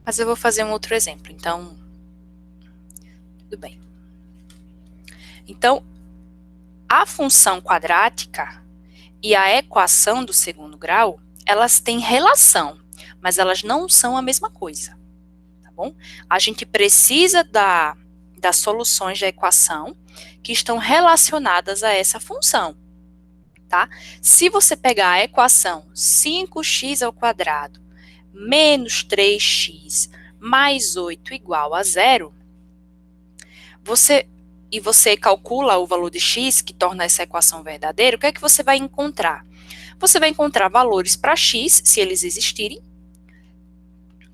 Mas eu vou fazer um outro exemplo, então, tudo bem. Então, a função quadrática e a equação do segundo grau, elas têm relação, mas elas não são a mesma coisa, tá bom? A gente precisa das soluções da equação que estão relacionadas a essa função, tá? Se você pegar a equação 5x ao quadrado menos 3x mais 8 igual a 0, você calcula o valor de x, que torna essa equação verdadeira, o que é que você vai encontrar? Você vai encontrar valores para x, se eles existirem,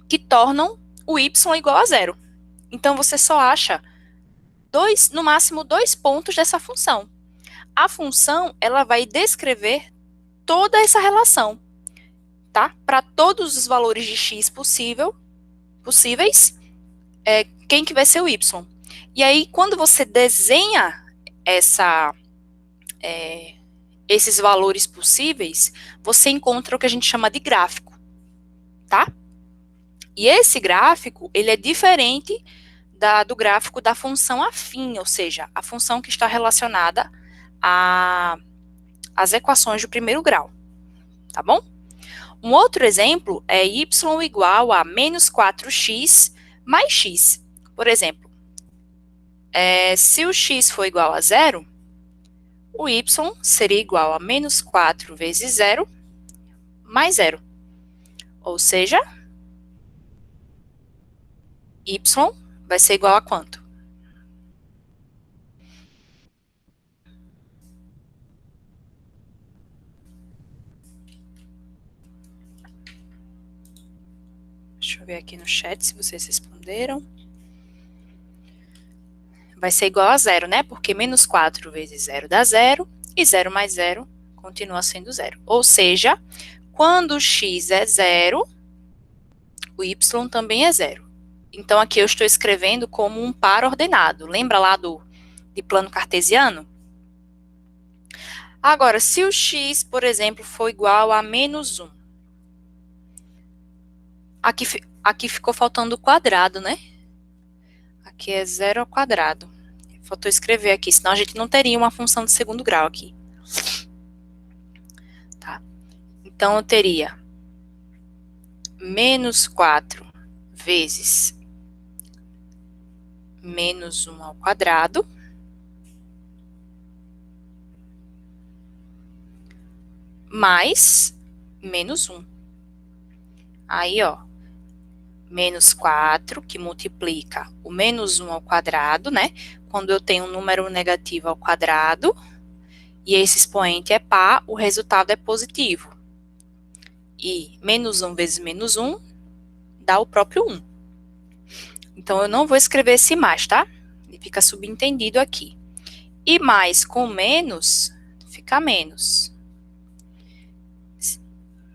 que tornam o y igual a 0. Então, você só acha no máximo 2 pontos dessa função. A função, ela vai descrever toda essa relação, tá? Para todos os valores de x possíveis, quem que vai ser o y? E aí, quando você desenha esses valores possíveis, você encontra o que a gente chama de gráfico, tá? E esse gráfico, ele é diferente do gráfico da função afim, ou seja, a função que está relacionada às equações do primeiro grau, tá bom? Um outro exemplo é y igual a menos 4x mais x. Por exemplo, se o x for igual a 0, o y seria igual a menos 4 vezes 0 mais 0. Ou seja, y vai ser igual a quanto? Deixa eu ver aqui no chat se vocês responderam. Vai ser igual a 0, né? Porque menos 4 vezes 0 dá 0, e 0 mais 0 continua sendo 0. Ou seja, quando x é 0, o y também é 0. Então, aqui eu estou escrevendo como um par ordenado. Lembra lá de plano cartesiano? Agora, se o x, por exemplo, for igual a menos 1, aqui ficou faltando o quadrado, né? Aqui é 0 ao quadrado. Faltou escrever aqui, senão a gente não teria uma função de segundo grau aqui. Tá? Então, eu teria menos 4 vezes menos 1 ao quadrado, mais menos 1. Aí, ó, menos 4, que multiplica o menos 1 ao quadrado, né? Quando eu tenho um número negativo ao quadrado, e esse expoente é par, o resultado é positivo. E menos 1 vezes menos 1 dá o próprio 1. Então, eu não vou escrever esse mais, tá? Ele fica subentendido aqui. E mais com menos, fica menos.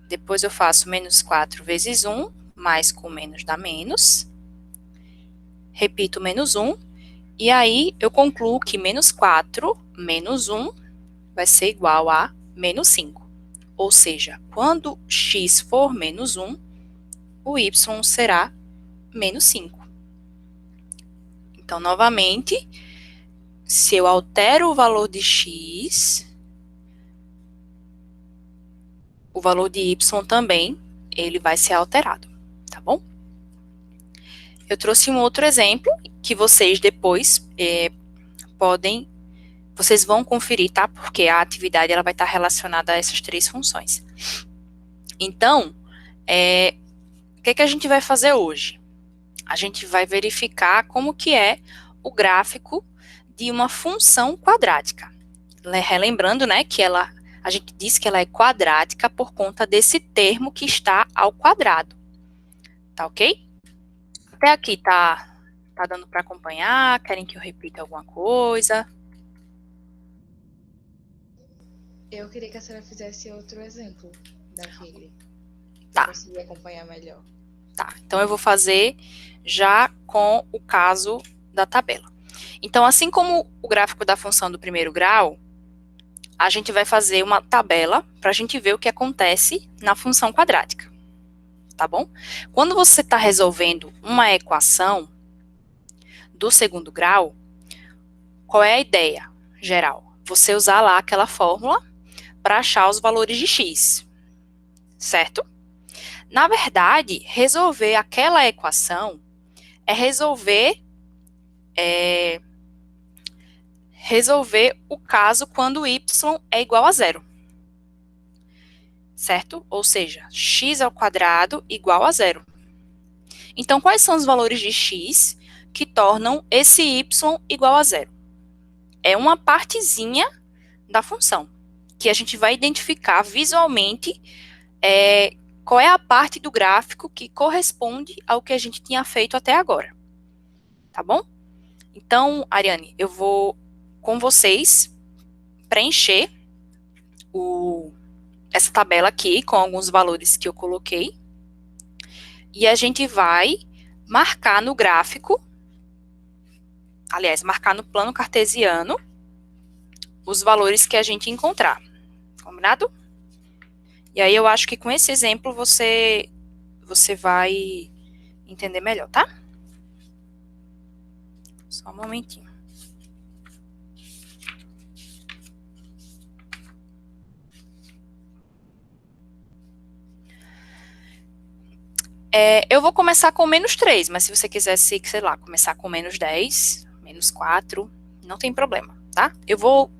Depois eu faço menos 4 vezes 1, mais com menos dá menos. Repito menos 1. E aí, eu concluo que menos 4 menos 1 vai ser igual a menos 5. Ou seja, quando x for menos 1, o y será menos 5. Então, novamente, se eu altero o valor de x, o valor de y também, ele vai ser alterado, tá bom? Eu trouxe um outro exemplo que vocês depois vocês vão conferir, tá? Porque a atividade ela vai estar relacionada a essas 3 funções. Então, o que a gente vai fazer hoje? A gente vai verificar como que é o gráfico de uma função quadrática. Relembrando, né, que a gente disse que ela é quadrática por conta desse termo que está ao quadrado. Tá ok? Até aqui tá dando para acompanhar? Querem que eu repita alguma coisa? Eu queria que a senhora fizesse outro exemplo daquele. Tá. Para conseguir acompanhar melhor. Tá, então eu vou fazer já com o caso da tabela. Então, assim como o gráfico da função do primeiro grau, a gente vai fazer uma tabela para a gente ver o que acontece na função quadrática. tá bom? Quando você está resolvendo uma equação do segundo grau, qual é a ideia geral? Você usar lá aquela fórmula para achar os valores de x, certo? Na verdade, resolver aquela equação é resolver o caso quando y é igual a zero, certo? Ou seja, x ao quadrado igual a zero. Então, quais são os valores de x que tornam esse y igual a zero? É uma partezinha da função, que a gente vai identificar visualmente qual é a parte do gráfico que corresponde ao que a gente tinha feito até agora. Tá bom? Então, Ariane, eu vou, com vocês, preencher essa tabela aqui com alguns valores que eu coloquei. E a gente vai marcar no gráfico, aliás, marcar no plano cartesiano, os valores que a gente encontrar. Combinado? E aí eu acho que com esse exemplo você vai entender melhor, tá? Só um momentinho. Eu vou começar com menos 3, mas se você quisesse, sei lá, começar com menos 10, menos 4, não tem problema, tá? Eu vou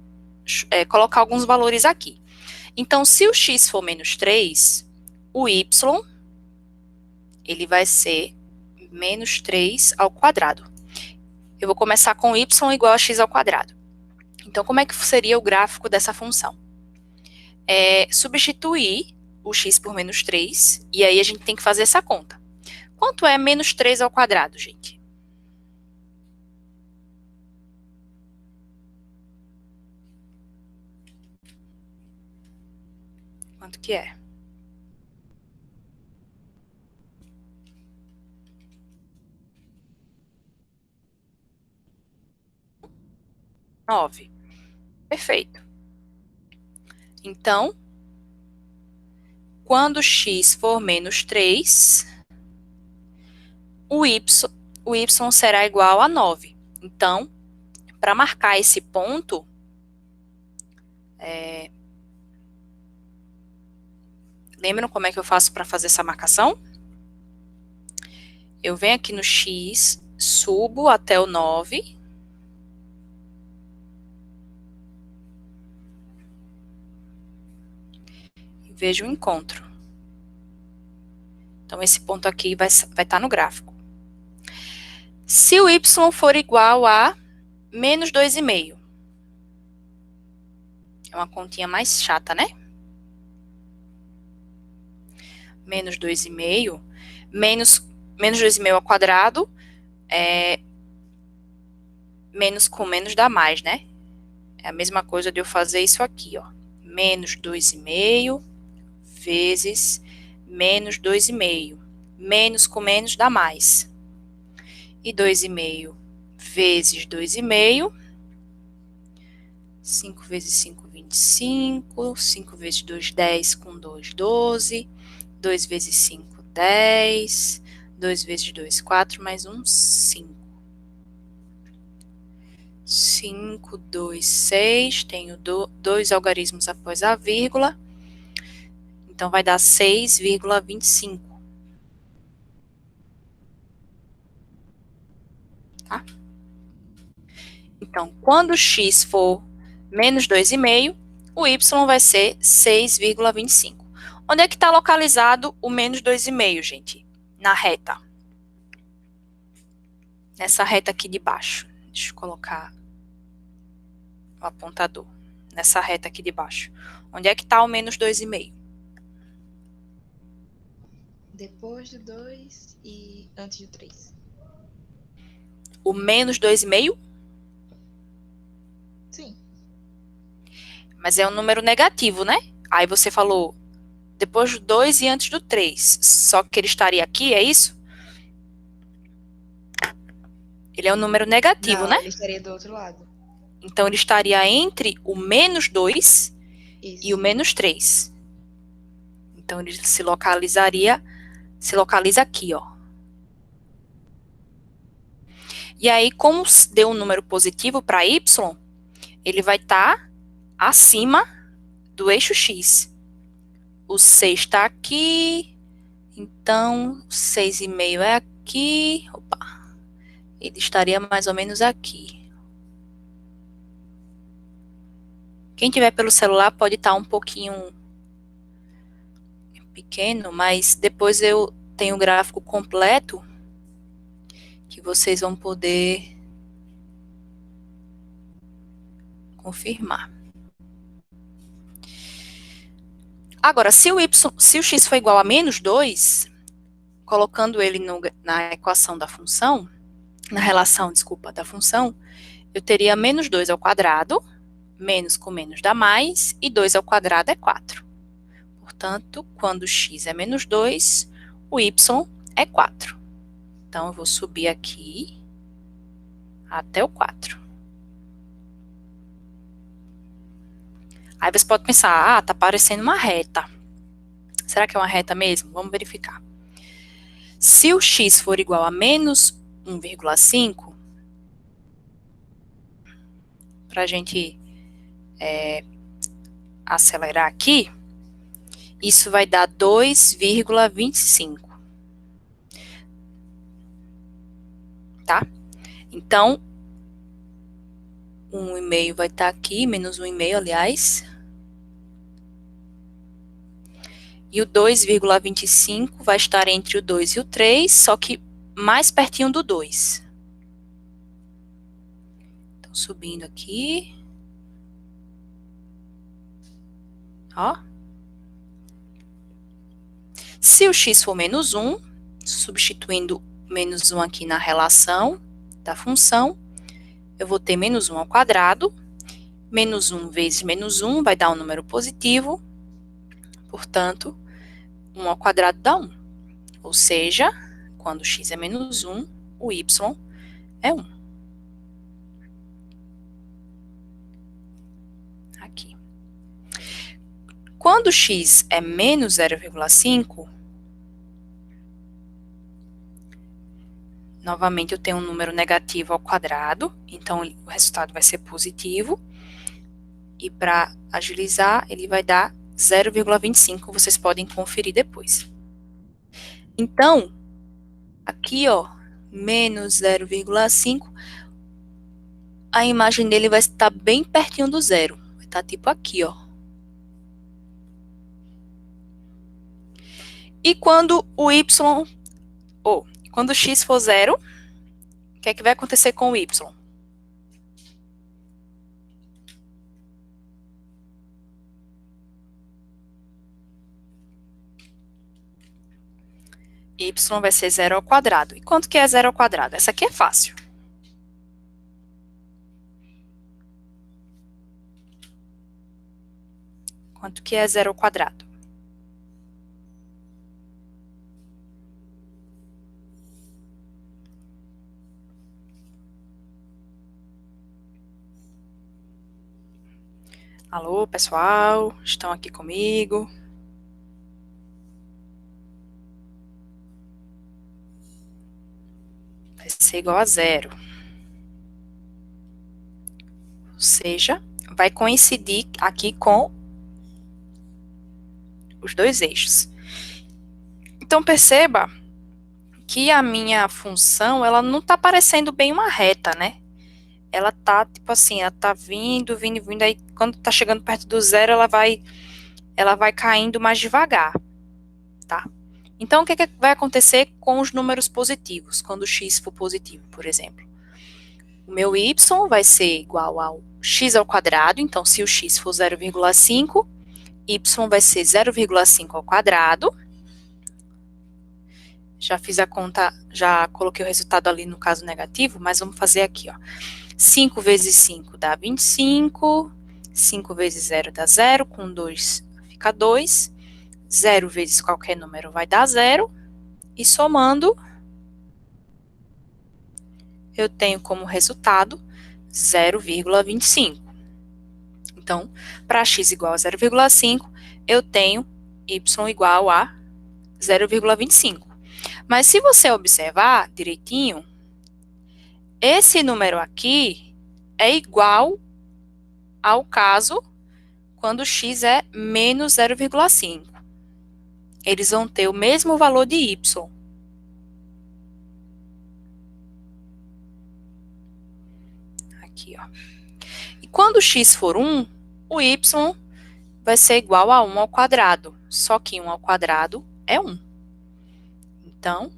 colocar alguns valores aqui. Então, se o x for menos 3, o y, ele vai ser menos 3 ao quadrado. Eu vou começar com y igual a x ao quadrado. Então, como é que seria o gráfico dessa função? Substituir o x por menos 3, e aí a gente tem que fazer essa conta. Quanto é menos 3 ao quadrado, gente? Quanto que é? 9. Perfeito. Então, quando x for menos 3, o y será igual a 9. Então, para marcar esse ponto, lembram como é que eu faço para fazer essa marcação? Eu venho aqui no x, subo até o 9. E vejo o encontro. Então, esse ponto aqui vai estar no gráfico. Se o y for igual a menos 2,5. É uma continha mais chata, né? Menos 2,5. Menos 2,5 ao quadrado. Menos com menos dá mais, né? É a mesma coisa de eu fazer isso aqui, ó. Menos 2,5 vezes menos 2,5. Menos com menos dá mais. E 2,5 vezes 2,5. 5 vezes 5, 25. 5 vezes 2, 10. Com 2, 12. 2 vezes 5, 10. 2 vezes 2, 4. Mais 1, 5. 5, 2, 6. Tenho 2 algarismos após a vírgula. Então, vai dar 6,25. Tá? Então, quando x for menos 2,5, o y vai ser 6,25. Onde é que está localizado o menos 2,5, gente? Na reta. Nessa reta aqui de baixo. Deixa eu colocar o apontador. Nessa reta aqui de baixo. Onde é que está o menos 2,5? Depois do 2 e antes do 3. O menos 2,5? Sim. Mas é um número negativo, né? Aí você falou depois do 2 e antes do 3. Só que ele estaria aqui, é isso? Ele é um número negativo, Não, né? ele estaria do outro lado. Então, ele estaria entre o menos 2 Isso. e o menos 3. Então, ele se localizaria se localiza aqui, ó. E aí, como deu um número positivo para y, ele vai estar acima do eixo x. O 6 está aqui, então 6,5 é aqui. Opa, ele estaria mais ou menos aqui. Quem tiver pelo celular pode estar um pouquinho pequeno, mas depois eu tenho o gráfico completo que vocês vão poder confirmar. Agora, se o x for igual a menos 2, colocando ele na equação da função, na relação, desculpa, da função, eu teria menos 2 ao quadrado, menos com menos dá mais, e 2 ao quadrado é 4. Portanto, quando x é menos 2, o y é 4. Então, eu vou subir aqui até o 4. Aí você pode pensar, tá parecendo uma reta. Será que é uma reta mesmo? Vamos verificar. Se o x for igual a menos 1,5, para a gente acelerar aqui, isso vai dar 2,25. Tá? Então, 1,5 vai estar aqui, menos 1,5, aliás. E o 2,25 vai estar entre o 2 e o 3, só que mais pertinho do 2. Então, subindo aqui. Ó. Se o x for menos 1, substituindo menos 1 aqui na relação da função, eu vou ter menos 1 ao quadrado. Menos 1 vezes menos 1 vai dar um número positivo. Portanto, 1 ao quadrado dá 1. Ou seja, quando x é menos 1, o y é 1. Aqui. Quando x é menos 0,5, novamente eu tenho um número negativo ao quadrado, então o resultado vai ser positivo. E para agilizar, ele vai dar 0,25, vocês podem conferir depois. Então, aqui, ó, menos 0,5, a imagem dele vai estar bem pertinho do zero. Vai estar tipo aqui, ó. E quando o quando o x for 0, o que é que vai acontecer com o y? Y vai ser 0 ao quadrado. E quanto que é 0 ao quadrado? Essa aqui é fácil. Quanto que é 0 ao quadrado? Alô, pessoal? Estão aqui comigo? Vai ser igual a 0. Ou seja, vai coincidir aqui com os dois eixos. Então, perceba que a minha função, ela não está parecendo bem uma reta, né? Ela tá, tipo assim, ela tá vindo, aí quando tá chegando perto do zero, ela vai caindo mais devagar, tá? Então, o que vai acontecer com os números positivos, quando o x for positivo, por exemplo? O meu y vai ser igual ao x ao quadrado, então, se o x for 0,5, y vai ser 0,5 ao quadrado. Já fiz a conta, já coloquei o resultado ali no caso negativo, mas vamos fazer aqui, ó. 5 vezes 5 dá 25, 5 vezes 0 dá 0, com 2 fica 2, 0 vezes qualquer número vai dar 0, e somando, eu tenho como resultado 0,25. Então, para x igual a 0,5, eu tenho y igual a 0,25. Mas se você observar direitinho, esse número aqui é igual ao caso quando x é menos 0,5. Eles vão ter o mesmo valor de y. Aqui, ó. E quando x for 1, o y vai ser igual a 1 ao quadrado. Só que 1 ao quadrado é 1. Então,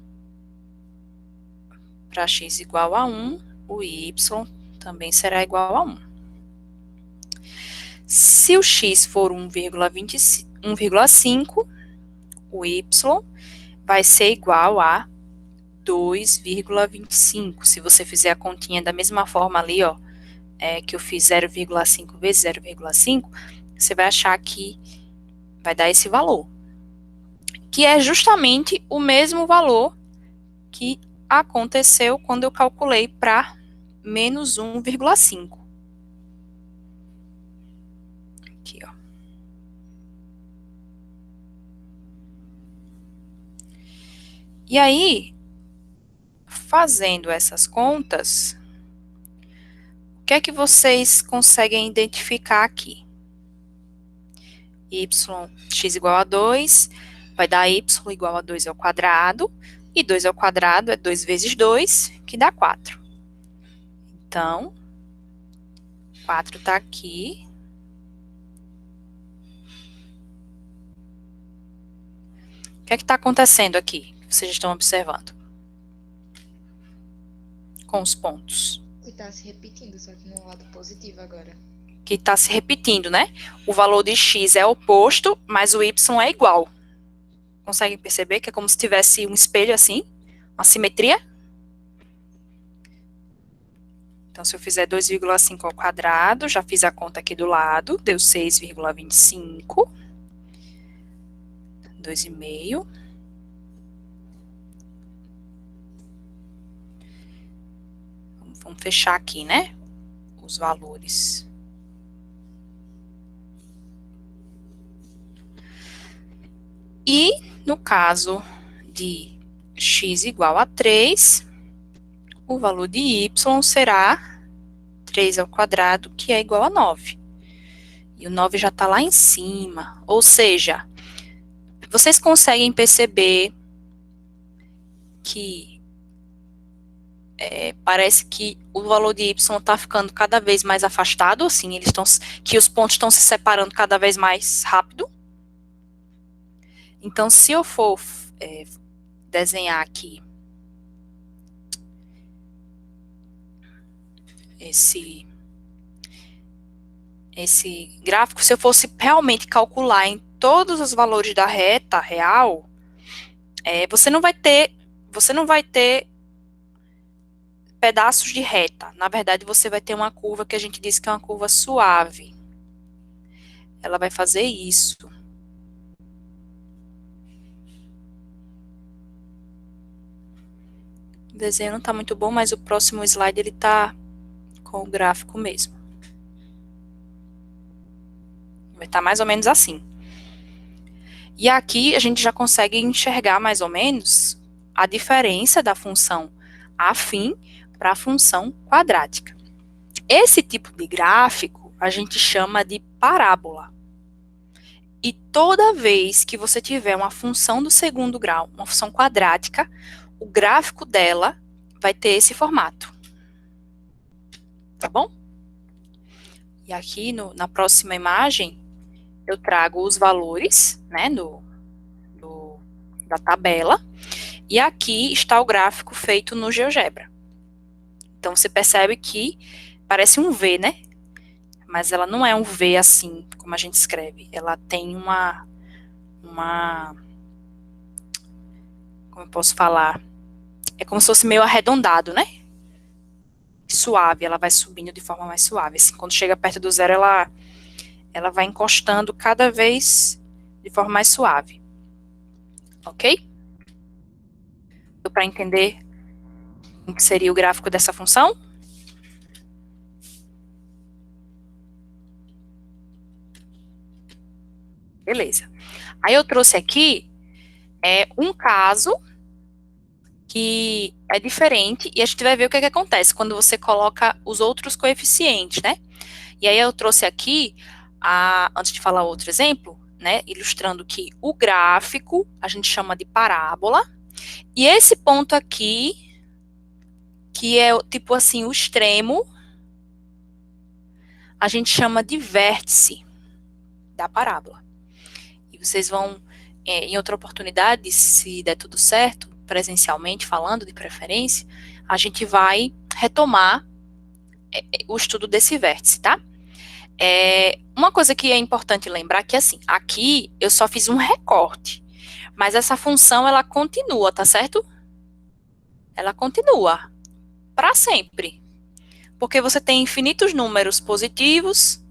para x igual a 1, o y também será igual a 1. Se o x for 1,5, o y vai ser igual a 2,25. Se você fizer a continha da mesma forma ali, ó, que eu fiz 0,5 vezes 0,5, você vai achar que vai dar esse valor, que é justamente o mesmo valor que aconteceu quando eu calculei para menos 1,5. Aqui, ó. E aí, fazendo essas contas, o que é que vocês conseguem identificar aqui? X igual a 2, vai dar y igual a 2 ao quadrado, e 2 ao quadrado é 2 vezes 2, que dá 4. Então, 4 está aqui. O que é que está acontecendo aqui? Vocês estão observando? Com os pontos. E tá se repetindo, só que no lado positivo agora. Que está se repetindo, né? O valor de x é oposto, mas o y é igual. Conseguem perceber que é como se tivesse um espelho assim? Uma simetria? Então, se eu fizer 2,5 ao quadrado, já fiz a conta aqui do lado, deu 6,25. 2,5. Vamos fechar aqui, né? Os valores. E, no caso de x igual a 3, o valor de y será 3 ao quadrado, que é igual a 9. E o 9 já está lá em cima. Ou seja, vocês conseguem perceber que parece que o valor de y está ficando cada vez mais afastado, assim, que os pontos estão se separando cada vez mais rápido. Então, se eu for desenhar aqui esse gráfico, se eu fosse realmente calcular em todos os valores da reta real, você não vai ter pedaços de reta. Na verdade, você vai ter uma curva que a gente diz que é uma curva suave. Ela vai fazer isso. O desenho não está muito bom, mas o próximo slide ele está com o gráfico mesmo. Vai estar mais ou menos assim. E aqui a gente já consegue enxergar mais ou menos a diferença da função afim para a função quadrática. Esse tipo de gráfico a gente chama de parábola. E toda vez que você tiver uma função do segundo grau, uma função quadrática, o gráfico dela vai ter esse formato. Tá bom? E aqui na próxima imagem, eu trago os valores, né, da tabela, e aqui está o gráfico feito no GeoGebra. Então, você percebe que parece um V, né? Mas ela não é um V assim, como a gente escreve. Ela tem uma como eu posso falar? É como se fosse meio arredondado, né? Suave, ela vai subindo de forma mais suave. Assim, quando chega perto do zero, ela vai encostando cada vez de forma mais suave. Ok? Deu para entender o que seria o gráfico dessa função? Beleza. Aí eu trouxe aqui um caso que é diferente, e a gente vai ver o que é que acontece quando você coloca os outros coeficientes, né? E aí eu trouxe aqui, antes de falar outro exemplo, né, ilustrando que o gráfico a gente chama de parábola, e esse ponto aqui, que é tipo assim, o extremo, a gente chama de vértice da parábola. E vocês vão, em outra oportunidade, se der tudo certo, presencialmente falando, de preferência, a gente vai retomar o estudo desse vértice, tá? Uma coisa que é importante lembrar que, assim, aqui eu só fiz um recorte, mas essa função, ela continua, tá certo? Ela continua para sempre, porque você tem infinitos números positivos,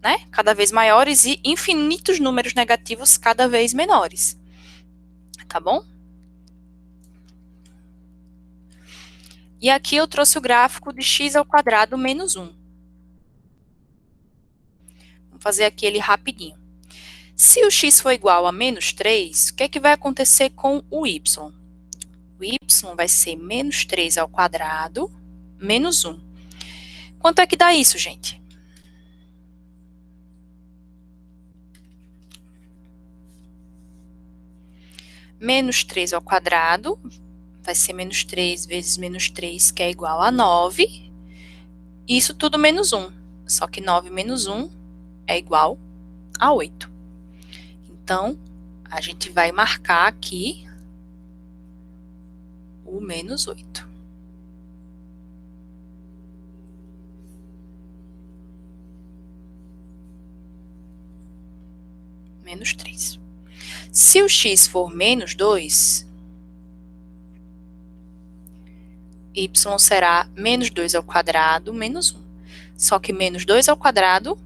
né, cada vez maiores, e infinitos números negativos cada vez menores, tá bom? E aqui eu trouxe o gráfico de x ao quadrado menos 1. Vamos fazer aqui ele rapidinho. Se o x for igual a menos 3, o que é que vai acontecer com o y? O y vai ser menos 3 ao quadrado menos 1. Quanto é que dá isso, gente? Menos 3 ao quadrado vai ser menos 3 vezes menos 3, que é igual a 9. Isso tudo menos 1. Só que 9 menos 1 é igual a 8. Então, a gente vai marcar aqui o menos 8. Menos 3. Se o x for menos 2, y será menos 2 ao quadrado menos 1. Só que menos 2 ao quadrado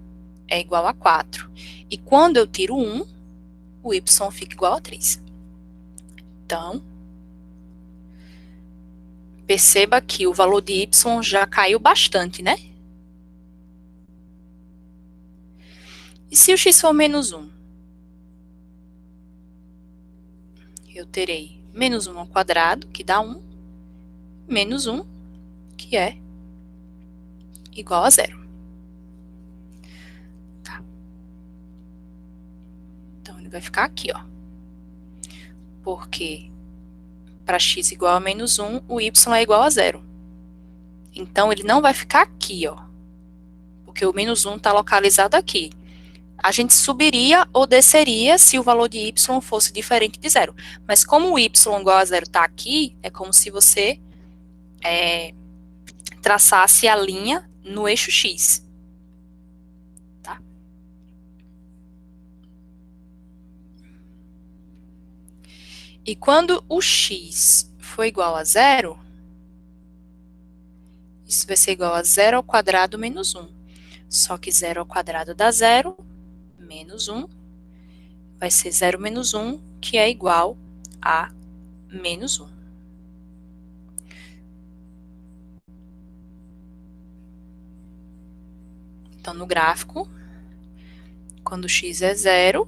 é igual a 4. E quando eu tiro 1, o y fica igual a 3. Então, perceba que o valor de y já caiu bastante, né? E se o x for menos 1? Eu terei menos 1 ao quadrado, que dá 1, menos 1, que é igual a 0. Tá. Então, ele vai ficar aqui, ó. Porque para x igual a menos 1, o y é igual a 0. Então, ele não vai ficar aqui, ó. Porque o menos 1 está localizado aqui. A gente subiria ou desceria se o valor de y fosse diferente de 0. Mas como o y igual a 0 está aqui, é como se você traçasse a linha no eixo x. Tá? E quando o x for igual a 0, isso vai ser igual a 0 ao quadrado menos 1. Só que 0 ao quadrado dá 0, menos 1, vai ser 0 menos 1, que é igual a menos 1. Então, no gráfico, quando x é 0,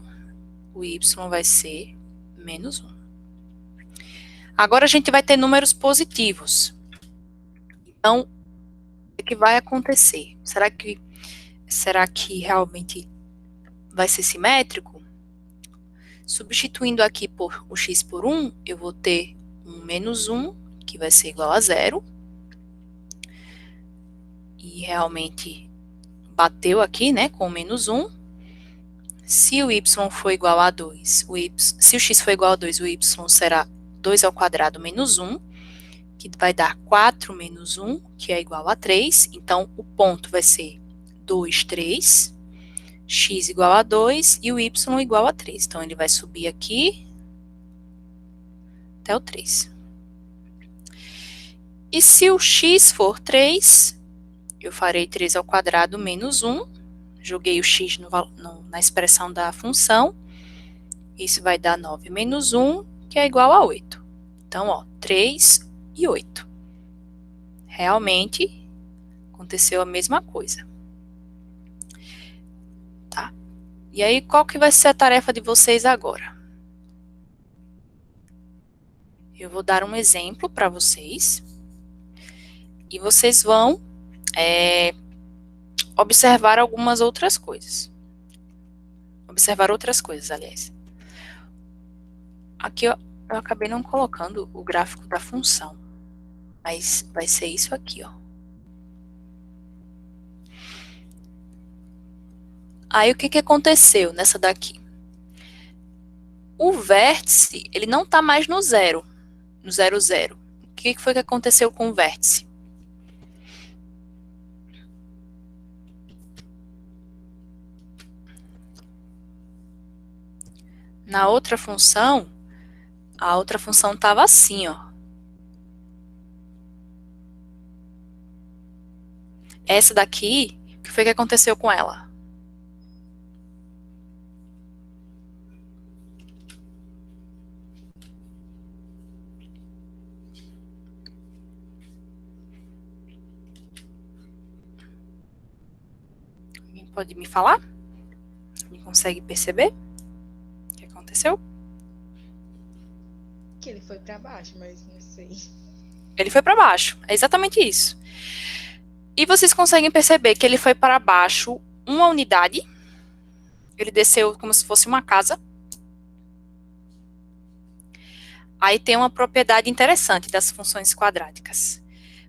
o y vai ser menos 1. Agora, a gente vai ter números positivos. Então, o que vai acontecer? Será que realmente vai ser simétrico? Substituindo aqui por o x por 1, eu vou ter um menos 1, que vai ser igual a 0. E realmente bateu aqui, né, com menos 1. Se o y for igual a 2, se o x for igual a 2, o y será 2 ao quadrado menos 1, que vai dar 4 menos 1, que é igual a 3. Então, o ponto vai ser 2, 3, x igual a 2 e o y igual a 3. Então, ele vai subir aqui até o 3. E se o x for 3, eu farei 3 ao quadrado menos 1, joguei o x na expressão da função, isso vai dar 9 menos 1, que é igual a 8. Então, ó, 3 e 8. Realmente, aconteceu a mesma coisa. Tá? E aí, qual que vai ser a tarefa de vocês agora? Eu vou dar um exemplo para vocês. E vocês vão observar algumas outras coisas. Observar outras coisas, aliás. Aqui eu acabei não colocando o gráfico da função. Mas vai ser isso aqui, ó. Aí o que aconteceu nessa daqui? O vértice, ele não está mais no zero, no 0, 0. O que foi que aconteceu com o vértice? Na outra função, a outra função estava assim, ó. Essa daqui, o que foi que aconteceu com ela? Alguém pode me falar? Alguém consegue perceber o que aconteceu? Que ele foi pra baixo, mas não sei. Ele foi para baixo, é exatamente isso. E vocês conseguem perceber que ele foi para baixo uma unidade. Ele desceu como se fosse uma casa. Aí tem uma propriedade interessante das funções quadráticas.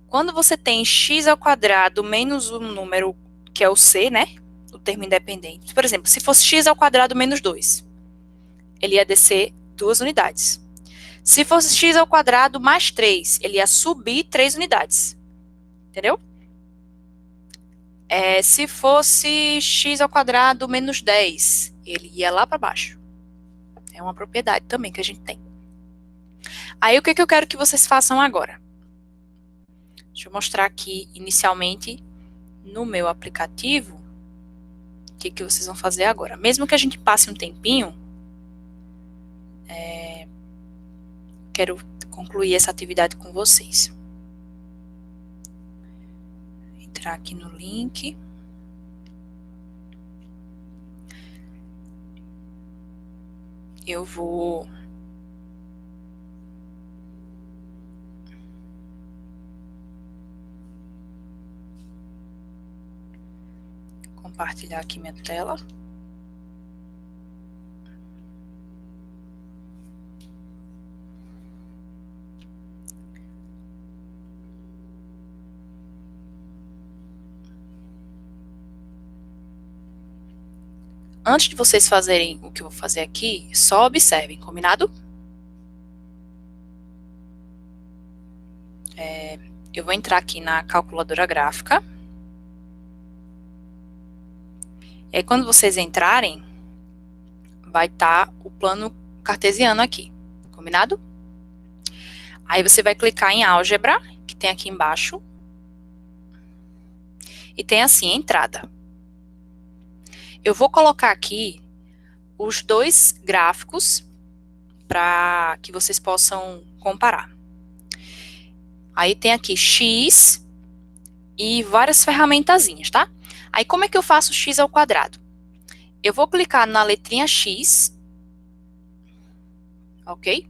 Quando você tem x ao quadrado menos um número, que é o c, né? O termo independente. Por exemplo, se fosse x ao quadrado menos 2, ele ia descer 2 unidades. Se fosse x ao quadrado mais 3, ele ia subir 3 unidades. Entendeu? Se fosse x ao quadrado menos 10, ele ia lá para baixo. É uma propriedade também que a gente tem. Aí, o que eu quero que vocês façam agora? Deixa eu mostrar aqui, inicialmente, no meu aplicativo, o que vocês vão fazer agora. Mesmo que a gente passe um tempinho, quero concluir essa atividade com vocês. Entrar aqui no link. Eu vou compartilhar aqui minha tela. Antes de vocês fazerem o que eu vou fazer aqui, só observem, combinado? Eu vou entrar aqui na calculadora gráfica. E aí, quando vocês entrarem, vai estar o plano cartesiano aqui, combinado? Aí você vai clicar em álgebra, que tem aqui embaixo. E tem assim, entrada. Eu vou colocar aqui os dois gráficos para que vocês possam comparar. Aí tem aqui x e várias ferramentazinhas, tá? Aí como é que eu faço x ao quadrado? Eu vou clicar na letrinha x, ok?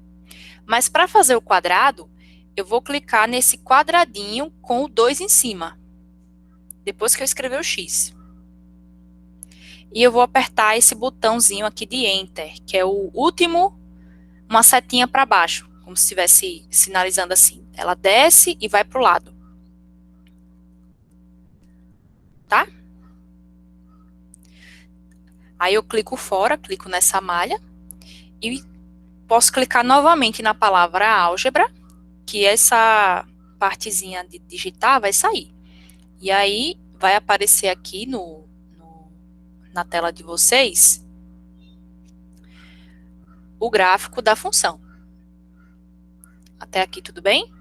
Mas para fazer o quadrado, eu vou clicar nesse quadradinho com o 2 em cima, depois que eu escrever o x. E eu vou apertar esse botãozinho aqui de Enter, que é o último, uma setinha para baixo, como se estivesse sinalizando assim. Ela desce e vai para o lado. Tá? Aí eu clico fora, clico nessa malha e posso clicar novamente na palavra álgebra, que essa partezinha de digitar vai sair. E aí vai aparecer aqui na tela de vocês o gráfico da função. Até aqui tudo bem?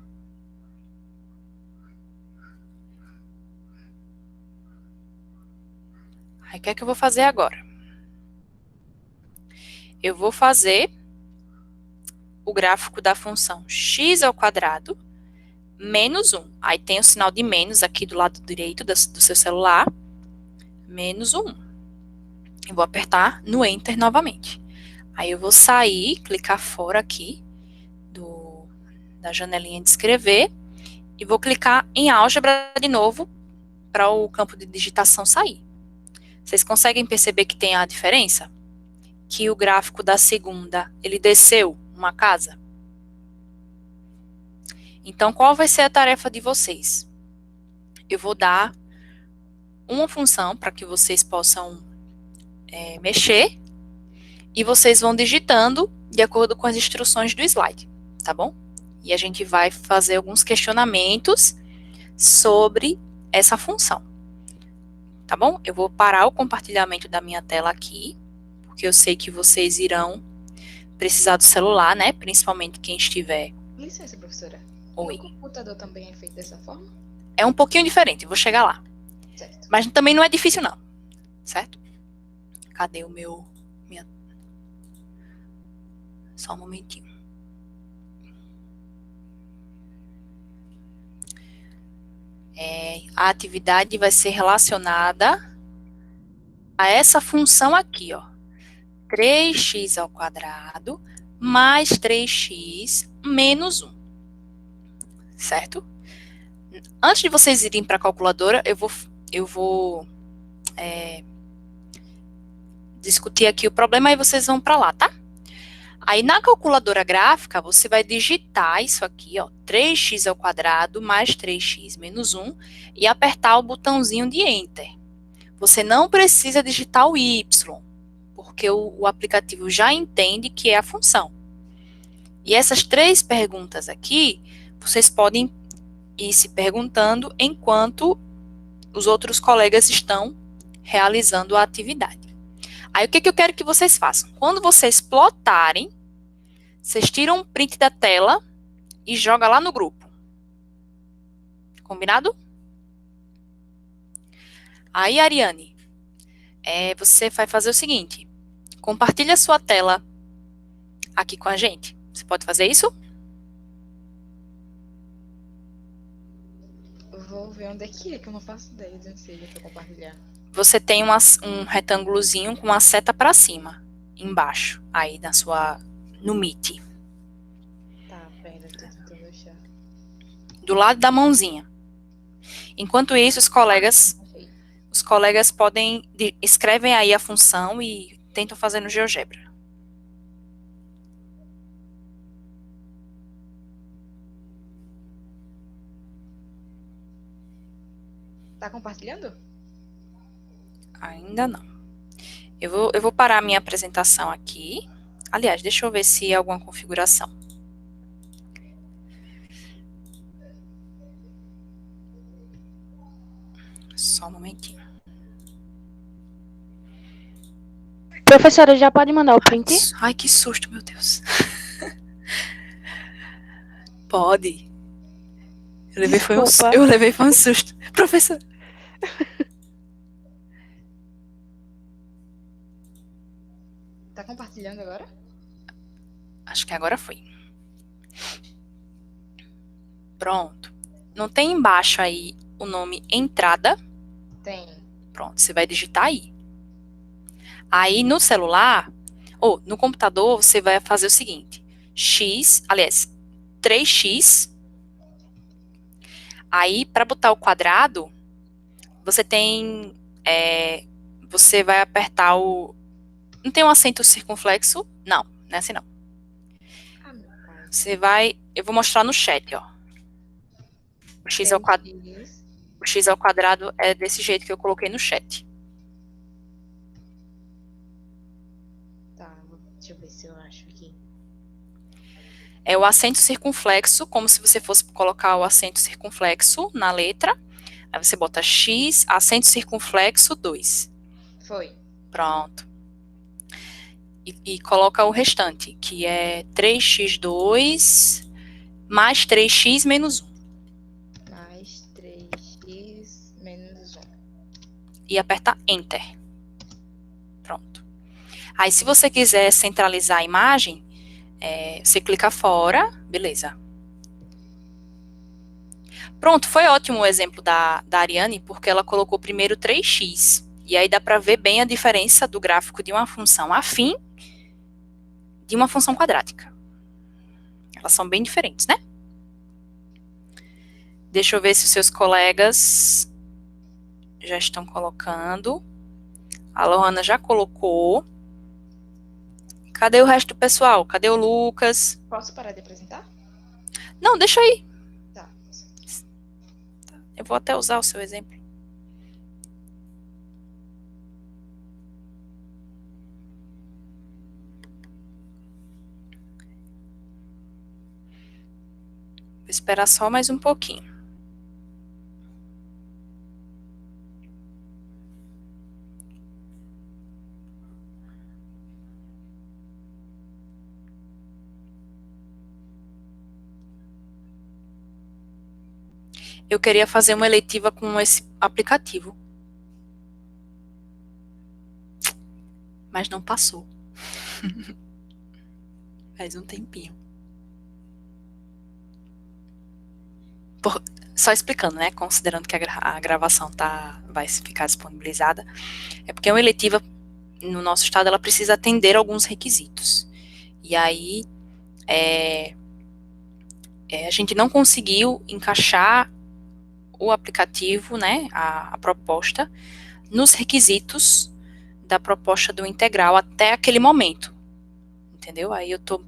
Aí o que é que eu vou fazer agora? Eu vou fazer o gráfico da função x ao quadrado menos 1. Aí tem o sinal de menos aqui do lado direito do seu celular. Menos 1. Eu vou apertar no Enter novamente. Aí eu vou sair, clicar fora aqui da janelinha de escrever e vou clicar em álgebra de novo para o campo de digitação sair. Vocês conseguem perceber que tem a diferença? Que o gráfico da segunda, ele desceu uma casa? Então, qual vai ser a tarefa de vocês? Eu vou dar uma função para que vocês possam mexer e vocês vão digitando de acordo com as instruções do slide, tá bom? E a gente vai fazer alguns questionamentos sobre essa função, tá bom? Eu vou parar o compartilhamento da minha tela aqui, porque eu sei que vocês irão precisar do celular, né? Principalmente quem estiver... Licença, professora. Oi. O computador também é feito dessa forma? É um pouquinho diferente, vou chegar lá. Certo. Mas também não é difícil não, certo? Cadê o meu... Só um momentinho. A atividade vai ser relacionada a essa função aqui, ó. 3x ao quadrado mais 3x menos 1. Certo? Antes de vocês irem para a calculadora, eu vou discutir aqui o problema e vocês vão para lá, tá? Aí, na calculadora gráfica, você vai digitar isso aqui, ó, 3x ao quadrado mais 3x menos 1, e apertar o botãozinho de Enter. Você não precisa digitar o y, porque o aplicativo já entende que é a função. E essas 3 perguntas aqui, vocês podem ir se perguntando enquanto os outros colegas estão realizando a atividade. Aí, o que eu quero que vocês façam? Quando vocês plotarem, vocês tiram um print da tela e jogam lá no grupo. Combinado? Aí, Ariane, você vai fazer o seguinte. Compartilha a sua tela aqui com a gente. Você pode fazer isso? Eu vou ver onde é que eu não faço ideia de onde seja para compartilhar. Você tem um retângulozinho com uma seta para cima, embaixo, aí no Meet. Tá, pera, tô tentando achar. Do lado da mãozinha. Enquanto isso, os colegas escrevem aí a função e tentam fazer no GeoGebra. Tá compartilhando? Ainda não. Eu vou parar a minha apresentação aqui. Aliás, deixa eu ver se há alguma configuração. Só um momentinho. Professora, já pode mandar o print? Ai, que susto, meu Deus. Pode. Eu levei foi um susto. Professor. Tá compartilhando agora? Acho que agora foi. Pronto. Não tem embaixo aí o nome entrada? Tem. Pronto, você vai digitar aí. Aí no celular, ou no computador, você vai fazer o seguinte. 3x. Aí, para botar o quadrado, você tem... você vai apertar o... Não tem um acento circunflexo? Não, não é assim não. Você vai... Eu vou mostrar no chat, ó. O x ao quadrado é desse jeito que eu coloquei no chat. Tá, deixa eu ver se eu acho aqui. É o acento circunflexo, como se você fosse colocar o acento circunflexo na letra. Aí você bota x, acento circunflexo 2. Foi. Pronto. E coloca o restante, que é 3x2 mais 3x menos 1. Mais 3x menos 1. E aperta Enter. Pronto. Aí, se você quiser centralizar a imagem, você clica fora, beleza. Pronto, foi ótimo o exemplo da Ariane, porque ela colocou primeiro 3x. E aí dá para ver bem a diferença do gráfico de uma função afim de uma função quadrática. Elas são bem diferentes, né? Deixa eu ver se os seus colegas já estão colocando. A Lohana já colocou. Cadê o resto do pessoal? Cadê o Lucas? Posso parar de apresentar? Não, deixa aí. Tá. Eu vou até usar o seu exemplo. Vou esperar só mais um pouquinho. Eu queria fazer uma eletiva com esse aplicativo. Mas não passou. Faz um tempinho. Só explicando, né? Considerando que a gravação vai ficar disponibilizada. É porque uma eletiva, no nosso estado, ela precisa atender alguns requisitos. E aí, a gente não conseguiu encaixar o aplicativo, né? A proposta, nos requisitos da proposta do integral até aquele momento. Entendeu? Aí eu tô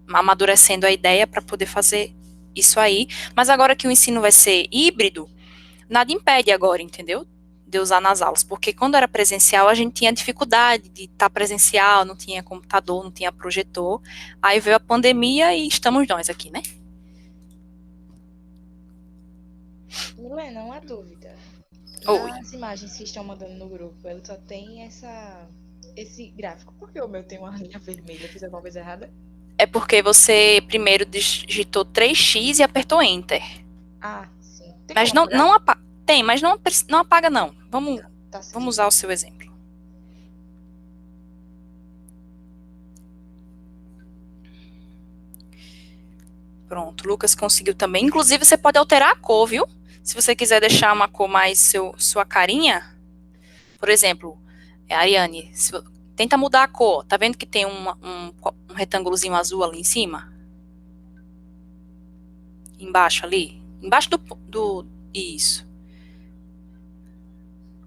amadurecendo a ideia para poder fazer isso aí, mas agora que o ensino vai ser híbrido, nada impede agora, entendeu? De usar nas aulas, porque quando era presencial a gente tinha dificuldade de estar presencial, não tinha computador, não tinha projetor, aí veio a pandemia e estamos nós aqui, né? Milena, uma dúvida. Oi. Nas imagens que estão mandando no grupo, ele só tem esse gráfico. Por que o meu tem uma linha vermelha? Eu fiz alguma coisa errada? É porque você primeiro digitou 3x e apertou Enter. Ah, sim. Tem Mas como apagar? tem, mas não apaga não. Vamos certo. Vamos usar o seu exemplo. Pronto, o Lucas conseguiu também. Inclusive, você pode alterar a cor, viu? Se você quiser deixar uma cor mais sua carinha. Por exemplo, Ariane, tenta mudar a cor. Tá vendo que tem um retângulozinho azul ali em cima? Embaixo ali? Embaixo do... Isso.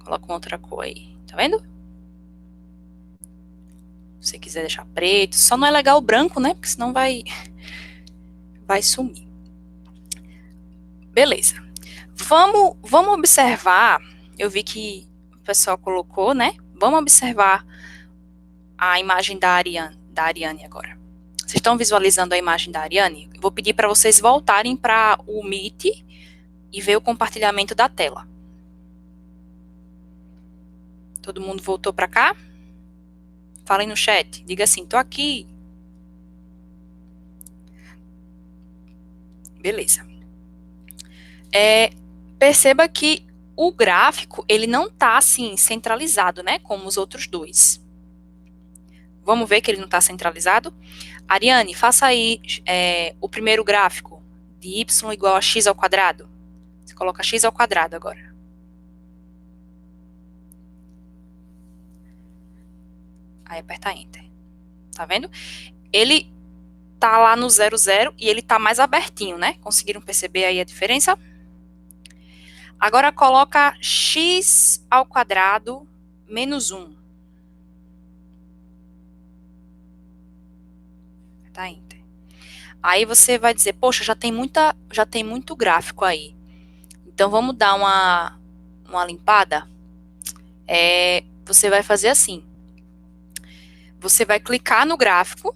Coloca uma outra cor aí. Tá vendo? Se você quiser deixar preto. Só não é legal o branco, né? Porque senão vai sumir. Beleza. Vamos observar. Eu vi que o pessoal colocou, né? Vamos observar a imagem da Ariane agora. Vocês estão visualizando a imagem da Ariane? Eu vou pedir para vocês voltarem para o Meet e ver o compartilhamento da tela. Todo mundo voltou para cá? Falem no chat. Diga assim, tô aqui. Beleza. Perceba que o gráfico, ele não está assim, centralizado, né? Como os outros dois. Vamos ver que ele não está centralizado? Ariane, faça aí o primeiro gráfico de y igual a x ao quadrado. Você coloca x ao quadrado agora. Aí aperta Enter. Tá vendo? Ele tá lá no 0, 0 e ele tá mais abertinho, né? Conseguiram perceber aí a diferença? Agora coloca x ao quadrado menos 1. Tá, Enter. Aí você vai dizer, poxa, já tem muito gráfico aí. Então vamos dar uma limpada. Você vai fazer assim. Você vai clicar no gráfico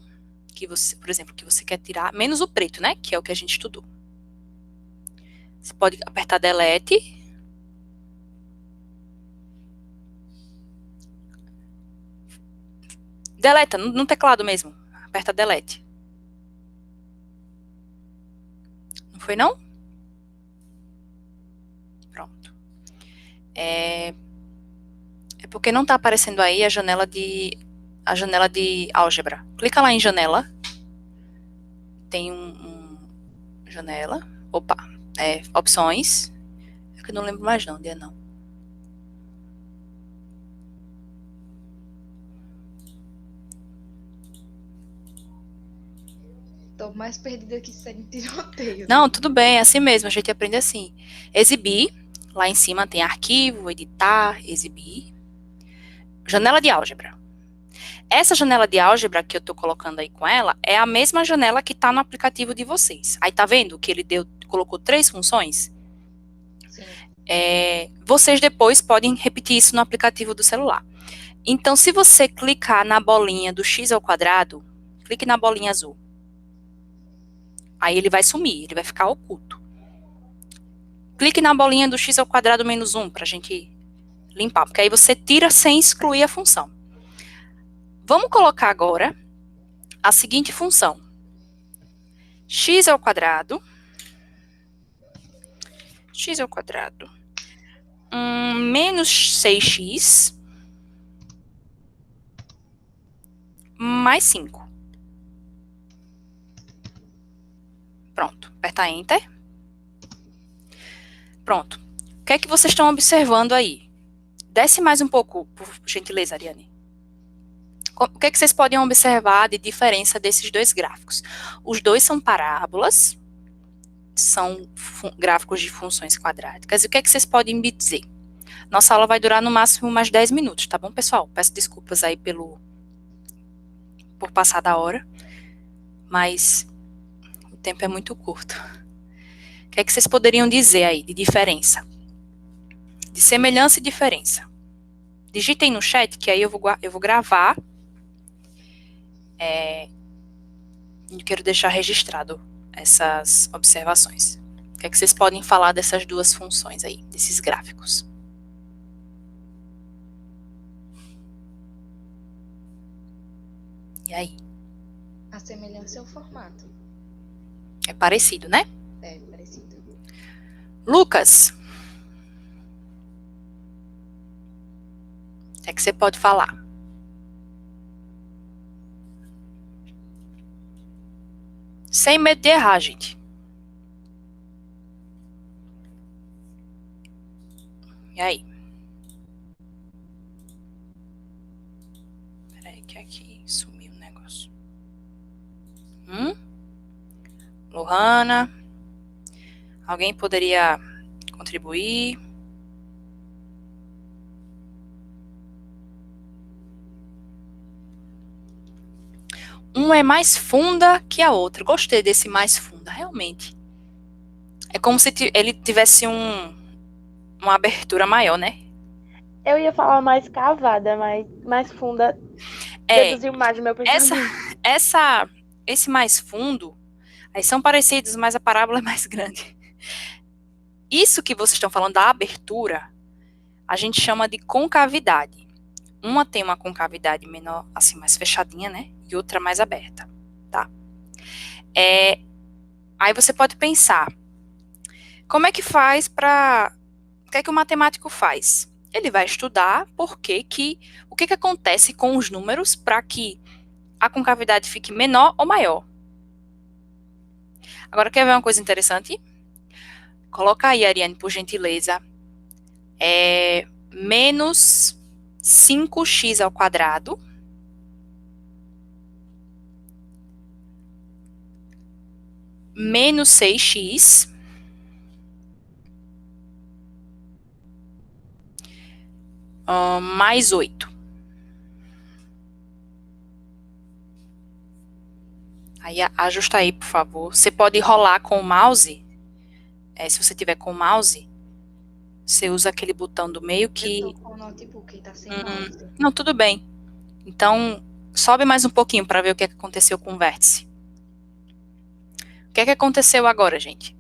que você, por exemplo, que você quer tirar, menos o preto, né? Que é o que a gente estudou. Você pode apertar Delete. Deleta, no teclado mesmo. Aperta Delete. Não foi, não? Pronto. É porque não está aparecendo aí a janela de álgebra. Clica lá em janela. Tem janela. Opa. Opções. É que eu não lembro mais não, onde é não. Tô mais perdida que sem tiroteio. Não, tudo bem, é assim mesmo, a gente aprende assim. Exibir, lá em cima tem arquivo, editar, exibir. Janela de álgebra. Essa janela de álgebra que eu tô colocando aí com ela é a mesma janela que tá no aplicativo de vocês. Aí tá vendo que ele colocou 3 funções? Sim. Vocês depois podem repetir isso no aplicativo do celular. Então, se você clicar na bolinha do x ao quadrado, clique na bolinha azul. Aí ele vai sumir, ele vai ficar oculto. Clique na bolinha do x ao quadrado menos 1 para a gente limpar, porque aí você tira sem excluir a função. Vamos colocar agora a seguinte função. X ao quadrado menos 6x mais 5. Pronto, aperta Enter. Pronto. O que é que vocês estão observando aí? Desce mais um pouco, por gentileza, Ariane. O que é que vocês podem observar de diferença desses dois gráficos? Os dois são parábolas, são gráficos de funções quadráticas. E o que é que vocês podem me dizer? Nossa aula vai durar no máximo mais 10 minutos, tá bom, pessoal? Peço desculpas aí por passar da hora, mas o tempo é muito curto. O que é que vocês poderiam dizer aí de diferença? De semelhança e diferença. Digitem no chat, que aí eu vou gravar. Eu quero deixar registrado essas observações. O que é que vocês podem falar dessas duas funções aí, desses gráficos? E aí? A semelhança é o formato. É parecido, né? É parecido. Lucas, o que é que você pode falar? Sem medo de errar, gente. E aí? Peraí que aqui sumiu o negócio. Lohana? Alguém poderia contribuir? Uma é mais funda que a outra. Gostei desse mais funda, realmente. É como se ele tivesse uma abertura maior, né? Eu ia falar mais cavada, mas mais funda. Deduziu mais do meu pensamento. Esse mais fundo, aí são parecidos, mas a parábola é mais grande. Isso que vocês estão falando da abertura, a gente chama de concavidade. Uma tem uma concavidade menor, assim, mais fechadinha, né? E outra mais aberta, tá? Aí você pode pensar, como é que faz para... O que é que o matemático faz? Ele vai estudar o que que acontece com os números para que a concavidade fique menor ou maior. Agora, quer ver uma coisa interessante? Coloca aí, Ariane, por gentileza. Menos 5x ao quadrado menos 6x mais 8. Aí ajusta aí, por favor. Você pode rolar com o mouse. Se você tiver com o mouse, você usa aquele botão do meio que... Eu tô com o notebook, tá sem mouse. Não, tudo bem. Então, sobe mais um pouquinho para ver o que aconteceu com o vértice. O que aconteceu agora, gente?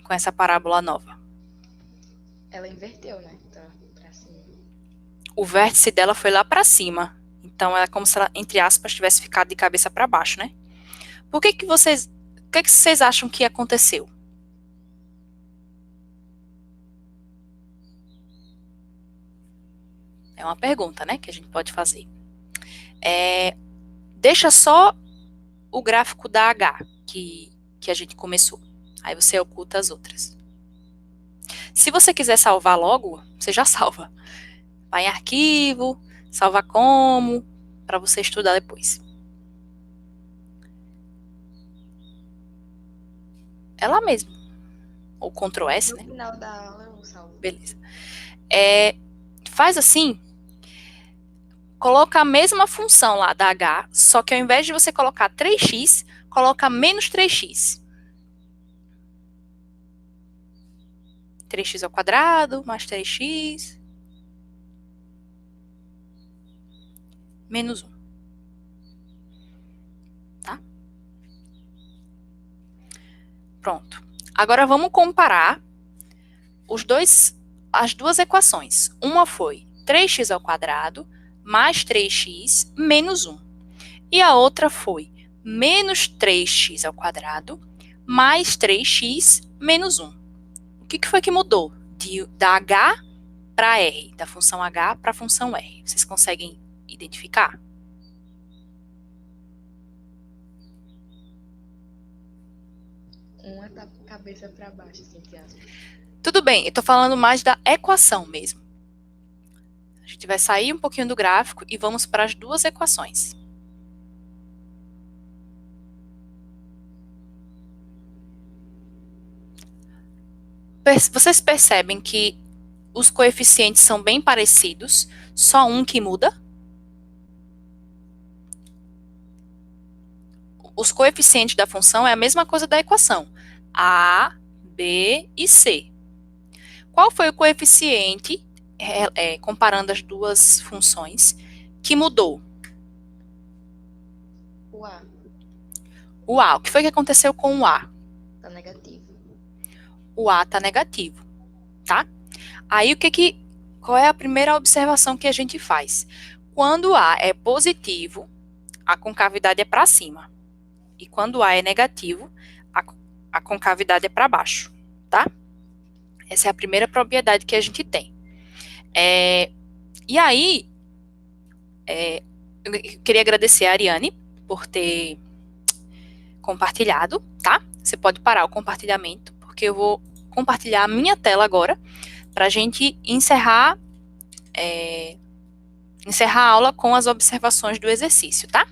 Com essa parábola nova. Ela inverteu, né? Tá pra cima. O vértice dela foi lá para cima. Então, é como se ela, entre aspas, tivesse ficado de cabeça para baixo, né? O que vocês acham que aconteceu? É uma pergunta, né, que a gente pode fazer. Deixa só o gráfico da H, que a gente começou. Aí você oculta as outras. Se você quiser salvar logo, você já salva. Vai em arquivo, salva como, para você estudar depois. É lá mesmo. Ou Ctrl S, No né? final da aula eu salvo. Beleza. Faz assim, coloca a mesma função lá da h, só que ao invés de você colocar 3x, coloca menos 3x. 3x ao quadrado, mais 3x, menos 1. Tá? Pronto. Agora vamos comparar as duas equações. Uma foi 3x ao quadrado mais 3x menos 1. E a outra foi menos 3x ao quadrado mais 3x menos 1. O que foi que mudou da h para r, da função h para a função r? Vocês conseguem identificar? Uma tá cabeça para baixo, assim, entre aspas. Tudo bem, eu estou falando mais da equação mesmo. A gente vai sair um pouquinho do gráfico e vamos para as duas equações. Vocês percebem que os coeficientes são bem parecidos, só um que muda? Os coeficientes da função é a mesma coisa da equação. A, B e C. Qual foi o coeficiente, comparando as duas funções, que mudou? O A O A. O que foi que aconteceu com o A? tá negativo. O A está negativo, tá? Aí, qual é a primeira observação que a gente faz? Quando o A é positivo, a concavidade é para cima. E quando o A é negativo, a concavidade é para baixo, tá? Essa é a primeira propriedade que a gente tem. E aí, eu queria agradecer a Ariane por ter compartilhado, tá? Você pode parar o compartilhamento, porque eu vou compartilhar a minha tela agora, para a gente encerrar a aula com as observações do exercício, tá?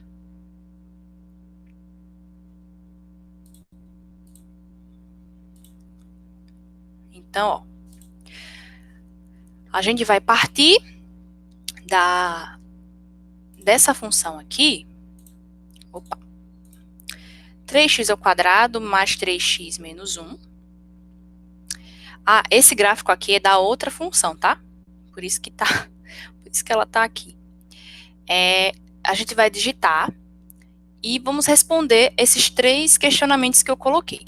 Então, ó, a gente vai partir dessa função aqui, 3x ao quadrado mais 3x menos 1. Ah, esse gráfico aqui é da outra função, tá? Por isso que ela tá aqui. A gente vai digitar e vamos responder esses 3 questionamentos que eu coloquei.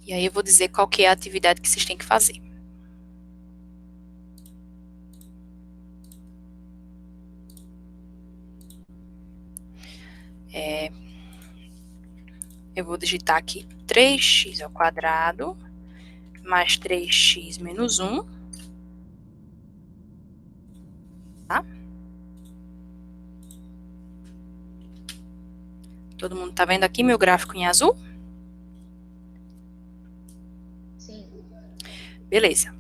E aí eu vou dizer qual que é a atividade que vocês têm que fazer. Eu vou digitar aqui 3x ao quadrado mais 3x menos 1. Tá? Todo mundo tá vendo aqui meu gráfico em azul? Sim. Beleza.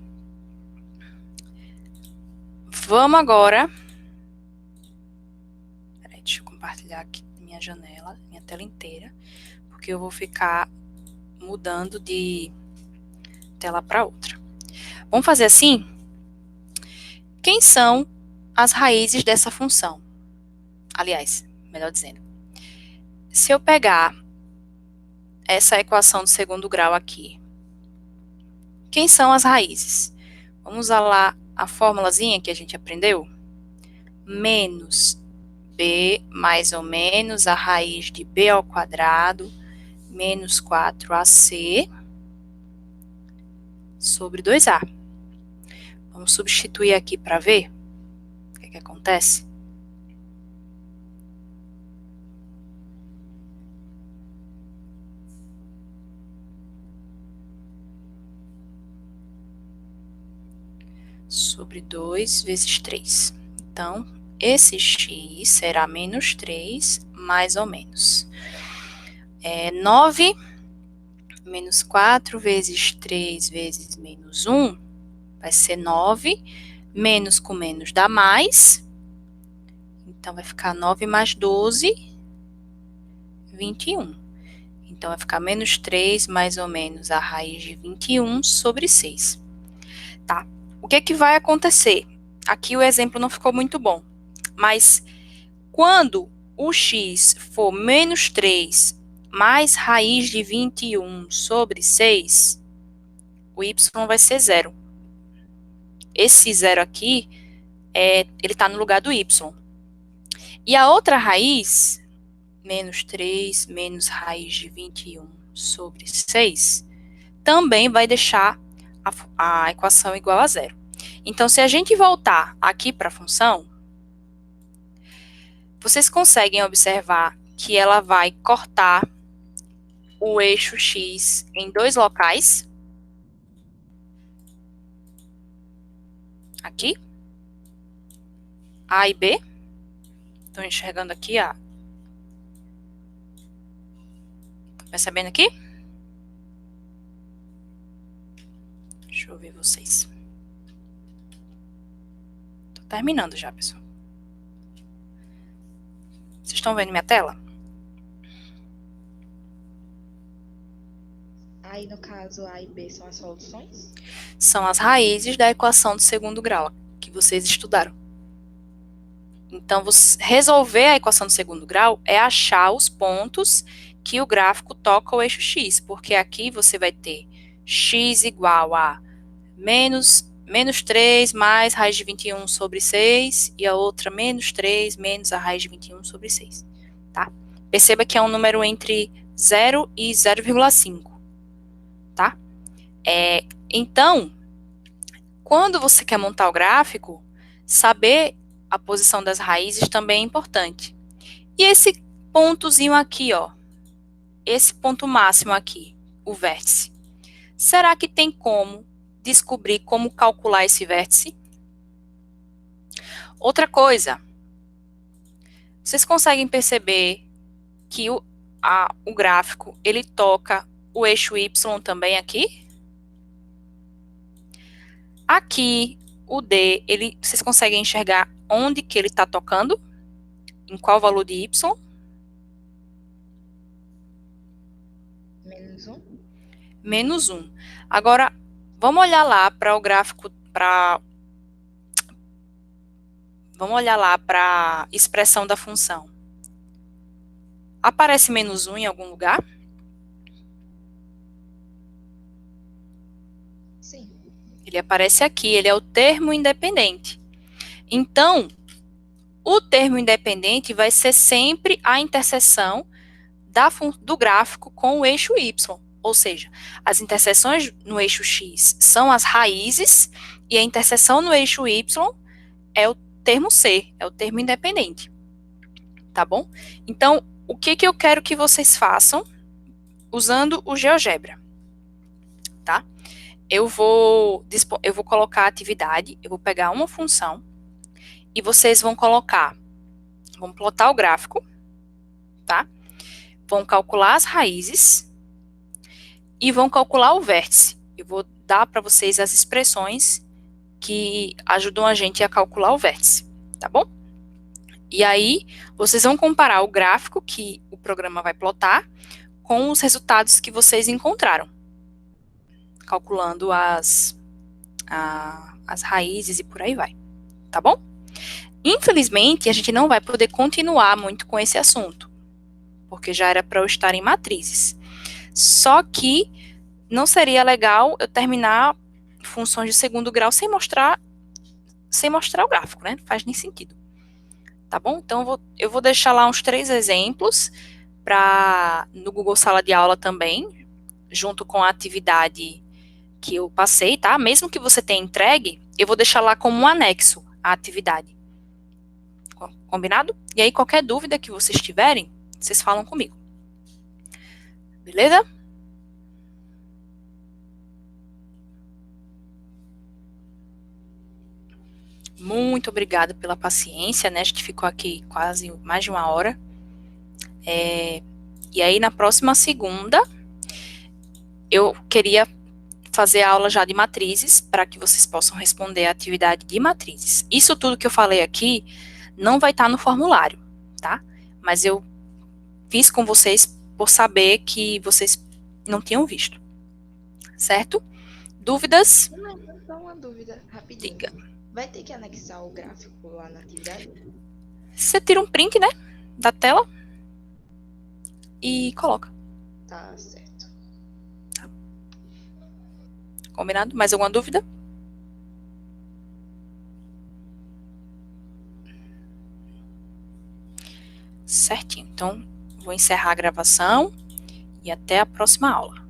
Vamos agora... Peraí, deixa eu compartilhar aqui minha janela, minha tela inteira, porque eu vou ficar mudando de tela para outra. Vamos fazer assim? Quem são as raízes dessa função? Aliás, melhor dizendo, se eu pegar essa equação do segundo grau aqui, quem são as raízes? Vamos usar lá a formulazinha que a gente aprendeu? Menos b mais ou menos a raiz de b ao quadrado menos 4ac sobre 2a. Vamos substituir aqui para ver o que acontece. Sobre 2 vezes 3. Então, esse x será menos 3, mais ou menos. 9 menos 4 vezes 3 vezes menos 1 vai ser 9. Menos com menos dá mais. Então, vai ficar 9 mais 12, 21. Então, vai ficar menos 3 mais ou menos a raiz de 21 sobre 6. Tá? O que é que vai acontecer? Aqui o exemplo não ficou muito bom, mas quando o x for menos 3 mais raiz de 21 sobre 6, o y vai ser 0. Esse 0 aqui, ele está no lugar do y. E a outra raiz, menos 3 menos raiz de 21 sobre 6, também vai deixar a equação igual a 0. Então, se a gente voltar aqui para a função, vocês conseguem observar que ela vai cortar o eixo x em 2 locais. Aqui. A e B. Estão enxergando aqui, ó. Percebendo aqui? Deixa eu ver vocês. Tô terminando já, pessoal. Vocês estão vendo minha tela? Aí, no caso, A e B são as soluções? São as raízes da equação do segundo grau, que vocês estudaram. Então, resolver a equação do segundo grau é achar os pontos que o gráfico toca o eixo x, porque aqui você vai ter x igual a menos 3 mais raiz de 21 sobre 6, e a outra menos 3 menos a raiz de 21 sobre 6, tá? Perceba que é um número entre 0 e 0,5, tá? Então, quando você quer montar o gráfico, saber a posição das raízes também é importante. E esse pontozinho aqui, ó, esse ponto máximo aqui, o vértice, será que tem como descobrir como calcular esse vértice? Outra coisa, vocês conseguem perceber que o gráfico, ele toca o eixo y também aqui? Aqui, o D, vocês conseguem enxergar onde que ele está tocando? Em qual valor de y? Menos 1. Menos 1. Agora, vamos olhar lá para o gráfico, vamos olhar lá para a expressão da função. Aparece menos 1 em algum lugar? Sim. Ele aparece aqui, ele é o termo independente. Então, o termo independente vai ser sempre a interseção do gráfico com o eixo y. Ou seja, as interseções no eixo x são as raízes e a interseção no eixo y é o termo c, é o termo independente. Tá bom? Então, o que eu quero que vocês façam usando o GeoGebra? Tá? Eu vou colocar a atividade, eu vou pegar uma função e vocês vão plotar o gráfico, tá? Vão calcular as raízes e vão calcular o vértice. Eu vou dar para vocês as expressões que ajudam a gente a calcular o vértice, tá bom? E aí, vocês vão comparar o gráfico que o programa vai plotar com os resultados que vocês encontraram, calculando as raízes e por aí vai, tá bom? Infelizmente, a gente não vai poder continuar muito com esse assunto, porque já era para eu estar em matrizes. Só que não seria legal eu terminar funções de segundo grau sem mostrar o gráfico, né? Não faz nem sentido. Tá bom? Então, eu vou deixar lá uns 3 exemplos no Google Sala de Aula também, junto com a atividade que eu passei, tá? Mesmo que você tenha entregue, eu vou deixar lá como um anexo à atividade. Combinado? E aí, qualquer dúvida que vocês tiverem, vocês falam comigo. Beleza? Muito obrigada pela paciência, né? A gente ficou aqui quase mais de 1 hora. E aí, na próxima segunda, eu queria fazer a aula já de matrizes, para que vocês possam responder a atividade de matrizes. Isso tudo que eu falei aqui não vai estar no formulário, tá? Mas eu fiz com vocês por saber que vocês não tinham visto. Certo? Dúvidas? Só uma dúvida, rapidinho. Diga. Vai ter que anexar o gráfico lá na atividade? Você tira um print, né? Da tela. E coloca. Tá certo. Combinado? Mais alguma dúvida? Certinho. Então, vou encerrar a gravação e até a próxima aula.